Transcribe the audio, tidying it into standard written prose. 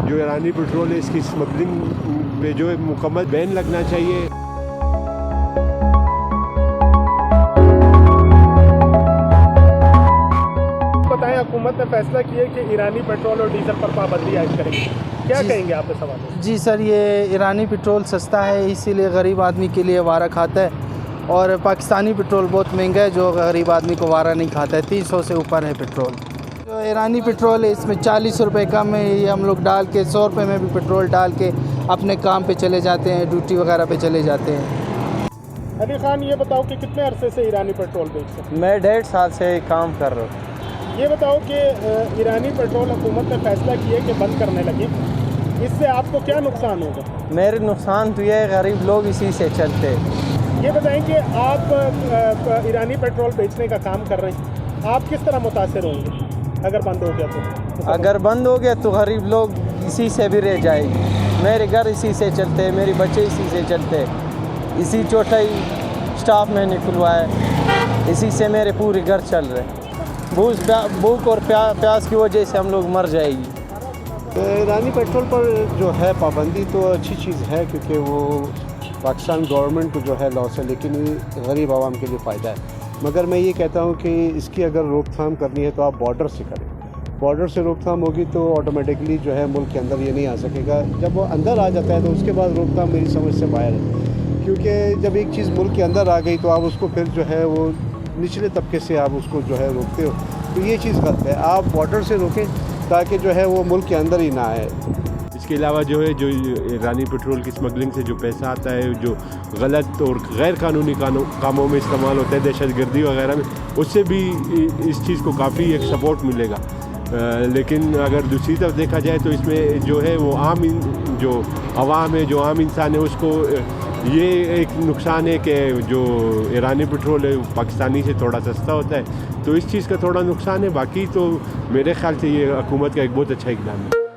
جو ایرانی پیٹرول ہے اس کی اسمگلنگ پہ جو ہے مکمل بین لگنا چاہیے۔ بتائیں، حکومت نے فیصلہ کیا کہ ایرانی پیٹرول اور ڈیزل پر پابندی عائد کرے گی، کیا کہیں گے آپ اس حوالے سے؟ جی سر، یہ ایرانی پیٹرول سستا ہے، اسی لیے غریب آدمی کے لیے وارہ کھاتا ہے، اور پاکستانی پیٹرول بہت مہنگا ہے جو غریب آدمی کو وارہ نہیں کھاتا ہے۔ 300 سے اوپر ہے پیٹرول۔ جو ایرانی پیٹرول ہے اس میں 40 روپے کم ہے، یہ ہم لوگ ڈال کے 100 روپے میں بھی پیٹرول ڈال کے اپنے کام پہ چلے جاتے ہیں، ڈیوٹی وغیرہ پہ چلے جاتے ہیں۔ علی خان، یہ بتاؤ کہ کتنے عرصے سے ایرانی پیٹرول بیچتے ہیں؟ میں 1.5 سال سے کام کر رہا ہوں۔ یہ بتاؤ کہ ایرانی پیٹرول حکومت نے فیصلہ کیا کہ بند کرنے لگی، اس سے آپ کو کیا نقصان ہوگا؟ میرے نقصان تو یہ ہے، غریب لوگ اسی سے چلتے۔ یہ بتائیں کہ آپ ایرانی پیٹرول بیچنے کا کام کر رہے ہیں، آپ کس طرح متاثر ہوں گے اگر بند ہو گیا تو؟ اگر بند ہو گیا تو غریب لوگ اسی سے بھی رہ جائے گی۔ میرے گھر اسی سے چلتے، میرے بچے اسی سے چلتے، اسی چوتھائی اسٹاف میں نے کھلوایا، اسی سے میرے پورے گھر چل رہے۔ بھوک اور پیاس کی وجہ سے ہم لوگ مر جائے گی۔ ایرانی پیٹرول پر جو ہے پابندی تو اچھی چیز ہے، کیونکہ وہ پاکستان گورنمنٹ کو جو ہے لاس ہے، لیکن غریب عوام کے لیے فائدہ ہے۔ مگر میں یہ کہتا ہوں کہ اس کی اگر روک تھام کرنی ہے تو آپ بارڈر سے کریں۔ بارڈر سے روک تھام ہوگی تو آٹومیٹکلی جو ہے ملک کے اندر یہ نہیں آ سکے گا۔ جب وہ اندر آ جاتا ہے تو اس کے بعد روک تھام میری سمجھ سے باہر ہے، کیونکہ جب ایک چیز ملک کے اندر آ گئی تو آپ اس کو پھر جو ہے وہ نچلے طبقے سے آپ اس کو جو ہے روکتے ہو، تو یہ چیز غلط ہے۔ آپ بارڈر سے روکیں تاکہ جو ہے وہ ملک کے اندر ہی نہ آئے۔ اس کے علاوہ جو ہے جو ایرانی پیٹرول کی اسمگلنگ سے جو پیسہ آتا ہے، جو غلط اور غیر قانونی کاموں میں استعمال ہوتا ہے، دہشت گردی وغیرہ میں، اس سے بھی اس چیز کو کافی ایک سپورٹ ملے گا۔ لیکن اگر دوسری طرف دیکھا جائے تو اس میں جو ہے وہ جو عوام ہے، جو عام انسان ہے، اس کو یہ ایک نقصان ہے کہ جو ایرانی پیٹرول ہے پاکستانی سے تھوڑا سستا ہوتا ہے، تو اس چیز کا تھوڑا نقصان ہے۔ باقی تو میرے خیال سے یہ حکومت کا ایک بہت اچھا اقدام ہے۔